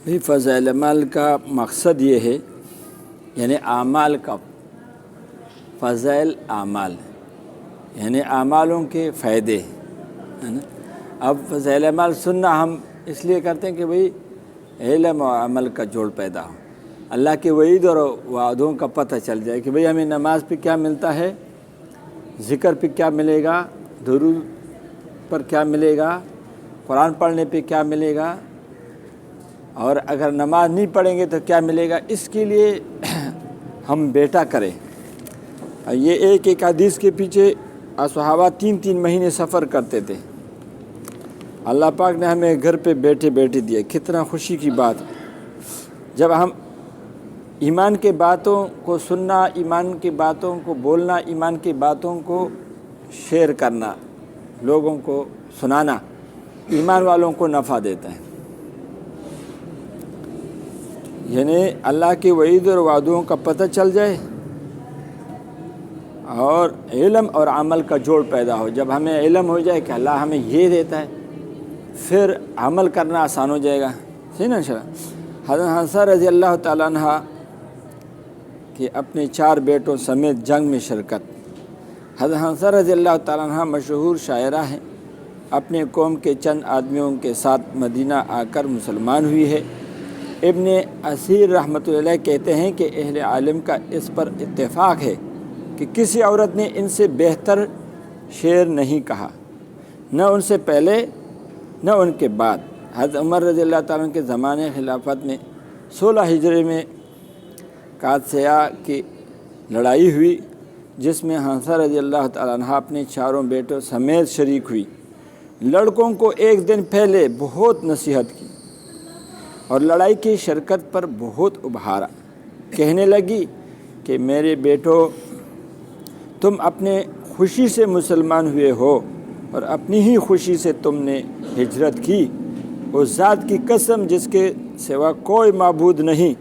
بھی فضائل اعمال کا مقصد یہ ہے، یعنی اعمال کا فضائل اعمال یعنی اعمالوں کے فائدے ہے نا۔ اب فضائل اعمال سننا ہم اس لیے کرتے ہیں کہ بھئی علم و عمل کا جوڑ پیدا ہو، اللہ کے وعید اور وعدوں کا پتہ چل جائے کہ بھئی ہمیں نماز پہ کیا ملتا ہے، ذکر پہ کیا ملے گا، درود پر کیا ملے گا، قرآن پڑھنے پہ کیا ملے گا، اور اگر نماز نہیں پڑھیں گے تو کیا ملے گا۔ اس کے لیے ہم بیٹا کریں۔ یہ ایک ایک حدیث کے پیچھے صحابہ 3 مہینے سفر کرتے تھے۔ اللہ پاک نے ہمیں گھر پہ بیٹھے بیٹھے دیا، کتنا خوشی کی بات۔ جب ہم ایمان کے باتوں کو سننا، ایمان کی باتوں کو بولنا، ایمان کی باتوں کو شیئر کرنا، لوگوں کو سنانا، ایمان والوں کو نفع دیتا ہے۔ یعنی اللہ کے وعید اور وعدوں کا پتہ چل جائے اور علم اور عمل کا جوڑ پیدا ہو۔ جب ہمیں علم ہو جائے کہ اللہ ہمیں یہ دیتا ہے، پھر عمل کرنا آسان ہو جائے گا، صحیح نا انشاءاللہ۔ حضرت حفصہ رضی اللہ تعالیٰ عنہ کہ اپنے 4 بیٹوں سمیت جنگ میں شرکت۔ حضرت حفصہ رضی اللہ تعالیٰ عنہ مشہور شاعرہ ہیں، اپنے قوم کے چند آدمیوں کے ساتھ مدینہ آ کر مسلمان ہوئی ہے۔ ابن اسیر رحمۃ اللہ علیہ کہتے ہیں کہ اہل عالم کا اس پر اتفاق ہے کہ کسی عورت نے ان سے بہتر شعر نہیں کہا، نہ ان سے پہلے نہ ان کے بعد۔ حضرت عمر رضی اللہ تعالیٰ عنہ کے زمانے خلافت میں 16 ہجری میں قادسیہ کی لڑائی ہوئی، جس میں حفصہ رضی اللہ تعالیٰ عنہ اپنے 4 بیٹوں سمیت شریک ہوئی۔ لڑکوں کو ایک دن پہلے بہت نصیحت کی اور لڑائی کی شرکت پر بہت ابھارا۔ کہنے لگی کہ میرے بیٹو، تم اپنے خوشی سے مسلمان ہوئے ہو اور اپنی ہی خوشی سے تم نے ہجرت کی۔ اس ذات کی قسم جس کے سوا کوئی معبود نہیں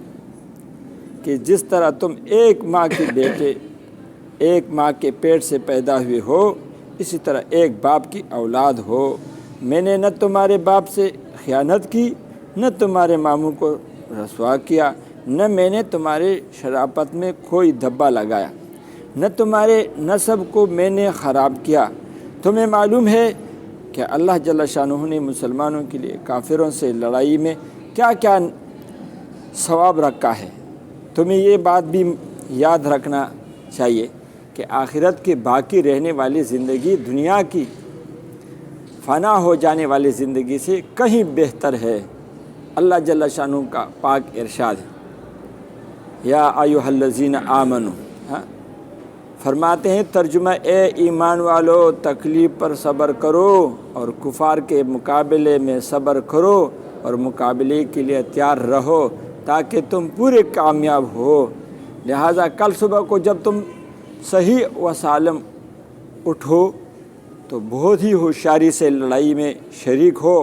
کہ جس طرح تم ایک ماں کے پیٹ سے پیدا ہوئے ہو، اسی طرح ایک باپ کی اولاد ہو۔ میں نے نہ تمہارے باپ سے خیانت کی، نہ تمہارے ماموں کو رسوا کیا، نہ میں نے تمہارے شرافت میں کوئی دھبا لگایا، نہ تمہارے نسب کو میں نے خراب کیا۔ تمہیں معلوم ہے کہ اللہ جل شانہ نے مسلمانوں کے لیے کافروں سے لڑائی میں کیا کیا ثواب رکھا ہے۔ تمہیں یہ بات بھی یاد رکھنا چاہیے کہ آخرت کی باقی رہنے والی زندگی دنیا کی فنا ہو جانے والی زندگی سے کہیں بہتر ہے۔ اللہ جل شانہ کا پاک ارشاد ہے، یا ایھا الذین آمنوا، فرماتے ہیں ترجمہ، اے ایمان والو، تکلیف پر صبر کرو اور کفار کے مقابلے میں صبر کرو اور مقابلے کے لیے تیار رہو تاکہ تم پورے کامیاب ہو۔ لہٰذا کل صبح کو جب تم صحیح و سالم اٹھو تو بہت ہی ہوشیاری سے لڑائی میں شریک ہو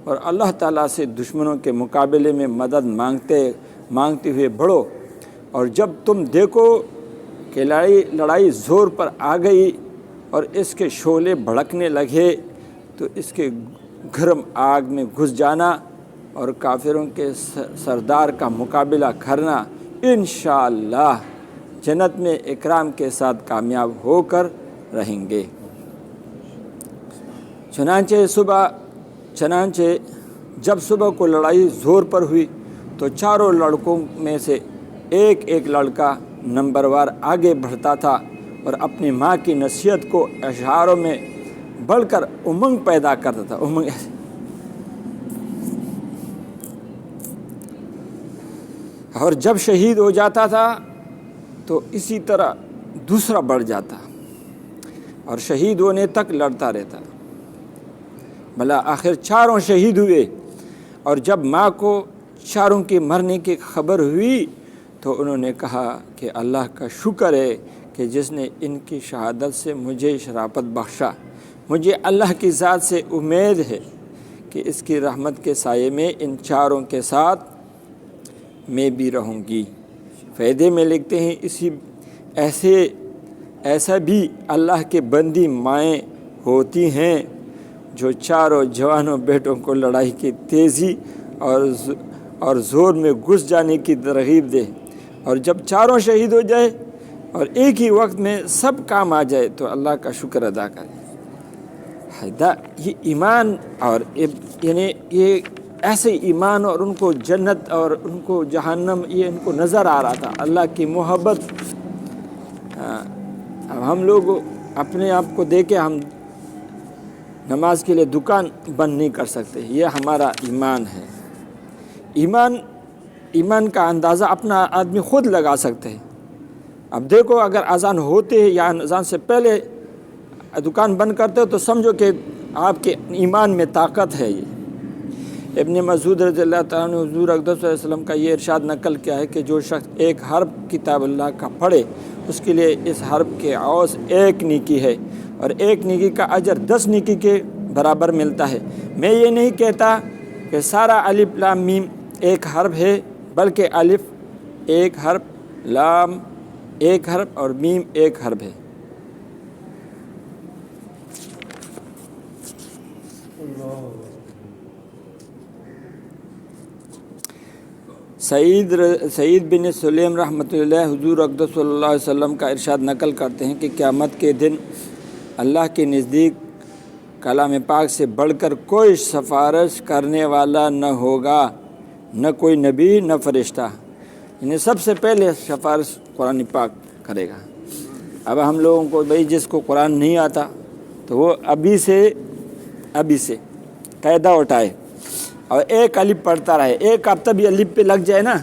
اور اللہ تعالیٰ سے دشمنوں کے مقابلے میں مدد مانگتے ہوئے بڑھو۔ اور جب تم دیکھو کہ لڑائی زور پر آ گئی اور اس کے شعلے بھڑکنے لگے تو اس کے گرم آگ میں گھس جانا اور کافروں کے سردار کا مقابلہ کرنا، انشاءاللہ جنت میں اکرام کے ساتھ کامیاب ہو کر رہیں گے۔ چنانچہ جب صبح کو لڑائی زور پر ہوئی تو 4 لڑکوں میں سے ایک لڑکا نمبر وار آگے بڑھتا تھا اور اپنی ماں کی نصیحت کو اشعاروں میں بڑھ کر امنگ پیدا کرتا تھا۔ اور جب شہید ہو جاتا تھا تو اسی طرح دوسرا بڑھ جاتا اور شہید ہونے تک لڑتا رہتا۔ بھلا آخر 4 شہید ہوئے، اور جب ماں کو 4 کے مرنے کی خبر ہوئی تو انہوں نے کہا کہ اللہ کا شکر ہے کہ جس نے ان کی شہادت سے مجھے شرافت بخشا۔ مجھے اللہ کی ذات سے امید ہے کہ اس کی رحمت کے سائے میں ان 4 کے ساتھ میں بھی رہوں گی۔ فائدے میں لکھتے ہیں ایسا بھی اللہ کے بندی مائیں ہوتی ہیں جو 4 جوانوں بیٹوں کو لڑائی کی تیزی اور زور میں گھس جانے کی ترغیب دے، اور جب چاروں شہید ہو جائے اور ایک ہی وقت میں سب کام آ جائے تو اللہ کا شکر ادا کرے۔ یہ ایمان، اور یعنی یہ ایسے ایمان، اور ان کو جنت اور ان کو جہنم یہ ان کو نظر آ رہا تھا، اللہ کی محبت۔ اب ہم لوگ اپنے آپ کو دیکھے، ہم نماز کے لیے دکان بند نہیں کر سکتے، یہ ہمارا ایمان ہے۔ ایمان کا اندازہ اپنا آدمی خود لگا سکتے ہیں۔ اب دیکھو، اگر اذان ہوتے یا اذان سے پہلے دکان بند کرتے ہو تو سمجھو کہ آپ کے ایمان میں طاقت ہے۔ یہ ابن مسعود رضی اللہ تعالیٰ نے حضور اقدس صلی اللہ علیہ وسلم کا یہ ارشاد نقل کیا ہے کہ جو شخص ایک حرف کتاب اللہ کا پڑھے اس کے لیے اس حرف کے عوض ایک نیکی ہے، اور ایک نیکی کا اجر 10 نیکی کے برابر ملتا ہے۔ میں یہ نہیں کہتا کہ سارا الف لام میم ایک حرف ہے، بلکہ الف ایک حرف، لام ایک حرف اور میم ایک حرف ہے۔ سعید بن سلیم رحمۃ اللہ حضور اقدس صلی اللہ علیہ وسلم کا ارشاد نقل کرتے ہیں کہ قیامت کے دن اللہ کے نزدیک کلام پاک سے بڑھ کر کوئی سفارش کرنے والا نہ ہوگا، نہ کوئی نبی نہ فرشتہ، یعنی سب سے پہلے سفارش قرآن پاک کرے گا۔ اب ہم لوگوں کو بھائی جس کو قرآن نہیں آتا تو وہ ابھی سے قاعدہ اٹھائے اور ایک الف پڑھتا رہے، ایک ہفتہ بھی الف پہ لگ جائے نا،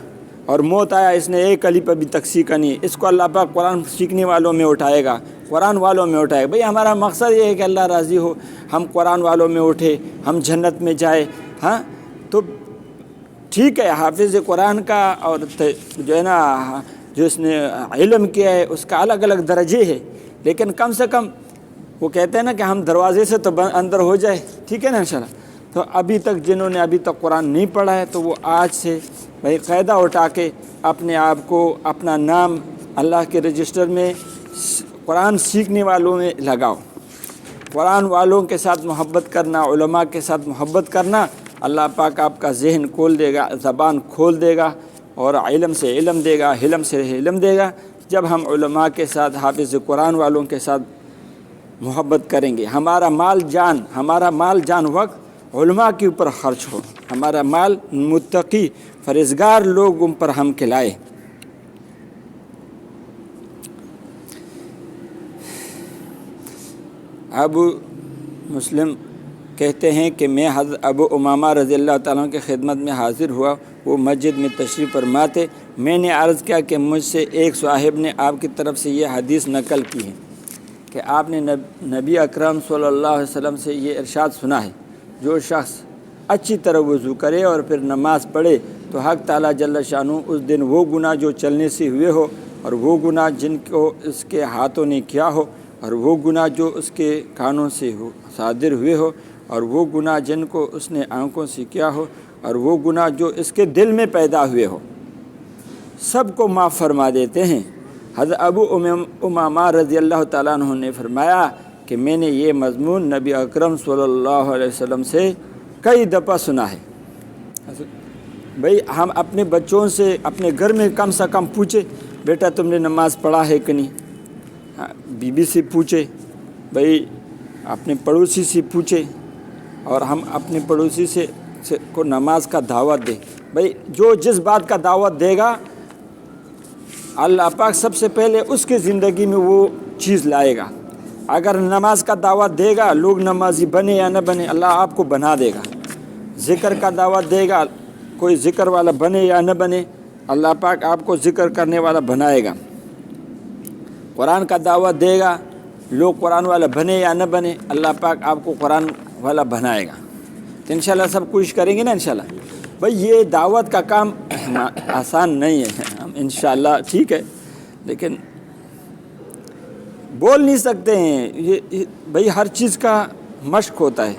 اور موت آیا اس نے ایک الف ابھی تک سیکھا نہیں، اس کو اللہ پاک قرآن سیکھنے والوں میں اٹھائے گا، قرآن والوں میں اٹھائے گا۔ بھئی ہمارا مقصد یہ ہے کہ اللہ راضی ہو، ہم قرآن والوں میں اٹھے، ہم جنت میں جائے۔ ہاں تو ٹھیک ہے، حافظ قرآن کا اور جو ہے نا جو اس نے علم کیا ہے اس کا الگ الگ درجے ہے، لیکن کم سے کم وہ کہتے ہیں نا کہ ہم دروازے سے تو اندر ہو جائے، ٹھیک ہے نا انشاءاللہ۔ تو ابھی تک جنہوں نے ابھی تک قرآن نہیں پڑھا ہے تو وہ آج سے بھائی قاعدہ اٹھا کے اپنے آپ کو، اپنا نام اللہ کے رجسٹر میں قرآن سیکھنے والوں میں لگاؤ۔ قرآن والوں کے ساتھ محبت کرنا، علماء کے ساتھ محبت کرنا، اللہ پاک آپ کا ذہن کھول دے گا، زبان کھول دے گا، اور علم سے علم دے گا، حلم سے علم دے گا۔ جب ہم علماء کے ساتھ، حافظ قرآن والوں کے ساتھ محبت کریں گے، ہمارا مال جان وقت علماء کے اوپر خرچ ہو، ہمارا مال متقی پرہیزگار لوگوں پر ہم کھلائے۔ ابو مسلم کہتے ہیں کہ میں حضرت ابو امامہ رضی اللہ تعالیٰ کی خدمت میں حاضر ہوا، وہ مسجد میں تشریف فرما تھے۔ میں نے عرض کیا کہ مجھ سے ایک صاحب نے آپ کی طرف سے یہ حدیث نقل کی ہے کہ آپ نے نبی اکرم صلی اللہ علیہ وسلم سے یہ ارشاد سنا ہے، جو شخص اچھی طرح وضو کرے اور پھر نماز پڑھے تو حق تعالیٰ جل شانہ اس دن وہ گناہ جو چلنے سے ہوئے ہو، اور وہ گناہ جن کو اس کے ہاتھوں نے کیا ہو، اور وہ گناہ جو اس کے کانوں سے صادر ہوئے ہو، اور وہ گناہ جن کو اس نے آنکھوں سے کیا ہو، اور وہ گناہ جو اس کے دل میں پیدا ہوئے ہو، سب کو معاف فرما دیتے ہیں۔ حضرت ابو امامہ رضی اللہ تعالیٰ عنہ نے فرمایا کہ میں نے یہ مضمون نبی اکرم صلی اللہ علیہ وسلم سے کئی دفعہ سنا ہے۔ بھئی ہم اپنے بچوں سے اپنے گھر میں کم سے کم پوچھے، بیٹا تم نے نماز پڑھا ہے کہ نہیں؟ بیوی سے پوچھے، بھئی اپنے پڑوسی سے پوچھے، اور ہم اپنے پڑوسی سے کو نماز کا دعوت دیں۔ بھئی جو جس بات کا دعوت دے گا اللہ پاک سب سے پہلے اس کی زندگی میں وہ چیز لائے گا۔ اگر نماز کا دعوت دے گا، لوگ نمازی بنے یا نہ بنے، اللہ آپ کو بنا دے گا۔ ذکر کا دعوت دے گا، کوئی ذکر والا بنے یا نہ بنے، اللہ پاک آپ کو ذکر کرنے والا بنائے گا۔ قرآن کا دعوت دے گا، لوگ قرآن والا بنے یا نہ بنے، اللہ پاک آپ کو قرآن والا بنائے گا۔ تو انشاءاللہ سب کوشش کریں گے نا انشاءاللہ۔ بھئی یہ دعوت کا کام آسان نہیں ہے، ہم انشاءاللہ ٹھیک ہے، لیکن بول نہیں سکتے ہیں، یہ بھئی ہر چیز کا مشق ہوتا ہے۔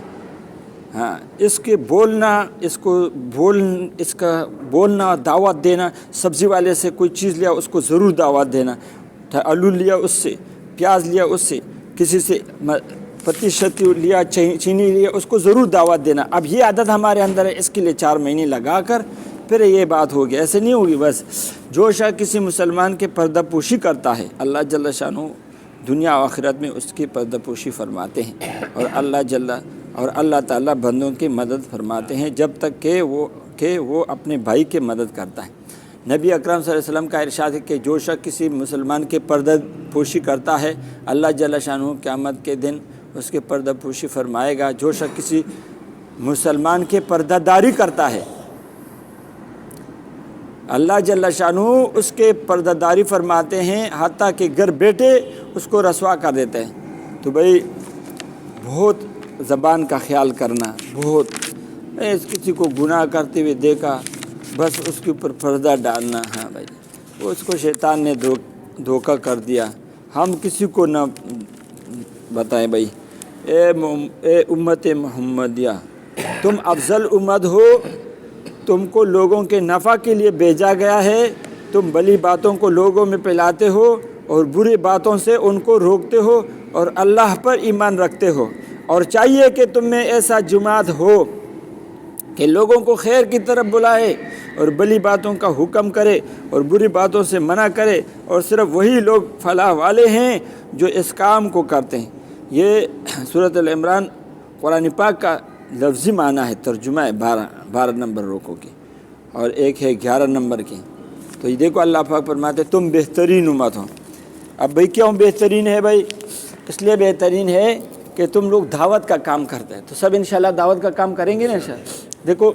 ہاں اس کا بولنا، دعوت دینا، سبزی والے سے کوئی چیز لیا اس کو ضرور دعوت دینا، آلو لیا اس سے، پیاز لیا اس سے، کسی سے پتی شتی لیا، چینی لیا، اس کو ضرور دعوت دینا۔ اب یہ عادت ہمارے اندر ہے، اس کے لیے 4 مہینے لگا کر پھر یہ بات ہوگی، ایسے نہیں ہوگی۔ بس جو شخص کسی مسلمان کے پردہ پوشی کرتا ہے، اللہ جل شانہ دنیا و آخرت میں اس کی پردہ پوشی فرماتے ہیں، اور اللہ تعالیٰ بندوں کی مدد فرماتے ہیں جب تک کہ وہ اپنے بھائی کی مدد کرتا ہے۔ نبی اکرم صلی اللہ علیہ وسلم کا ارشاد ہے کہ جو شخص کسی مسلمان کے پردہ پوشی کرتا ہے، اللہ جل شانہ قیامت کے دن اس کے پردہ پوشی فرمائے گا۔ جو شخص کسی مسلمان کے پردہ داری کرتا ہے، اللہ جل شانہ اس کے پردہ داری فرماتے ہیں، حتیٰ کہ گھر بیٹھے اس کو رسوا کر دیتے ہیں۔ تو بھائی بہت زبان کا خیال کرنا، بہت کسی کو گناہ کرتے ہوئے دیکھا بس اس کے اوپر پردہ ڈالنا، ہاں بھائی اس کو شیطان نے دھوکہ کر دیا۔ ہم کسی کو نہ بتائیں بھائی، اے امت محمدیہ، تم افضل امت ہو، تم کو لوگوں کے نفع کے لیے بھیجا گیا ہے، تم بھلی باتوں کو لوگوں میں پھیلاتے ہو اور بری باتوں سے ان کو روکتے ہو اور اللہ پر ایمان رکھتے ہو، اور چاہیے کہ تم میں ایسا جماعت ہو کہ لوگوں کو خیر کی طرف بلائے اور بھلی باتوں کا حکم کرے اور بری باتوں سے منع کرے، اور صرف وہی لوگ فلاح والے ہیں جو اس کام کو کرتے ہیں۔ یہ سورۃ ال عمران قرآن پاک کا لفظی معنی ہے، ترجمہ ہے 12 نمبر رکوع کی، اور ایک ہے 11 نمبر کی۔ تو یہ دیکھو اللہ پاک فرماتے تم بہترین امت ہو۔ اب بھائی کیوں بہترین ہے بھائی؟ اس لیے بہترین ہے کہ تم لوگ دعوت کا کام کرتے ہیں، تو سب انشاءاللہ دعوت کا کام کریں گے نا انشاءاللہ۔ دیکھو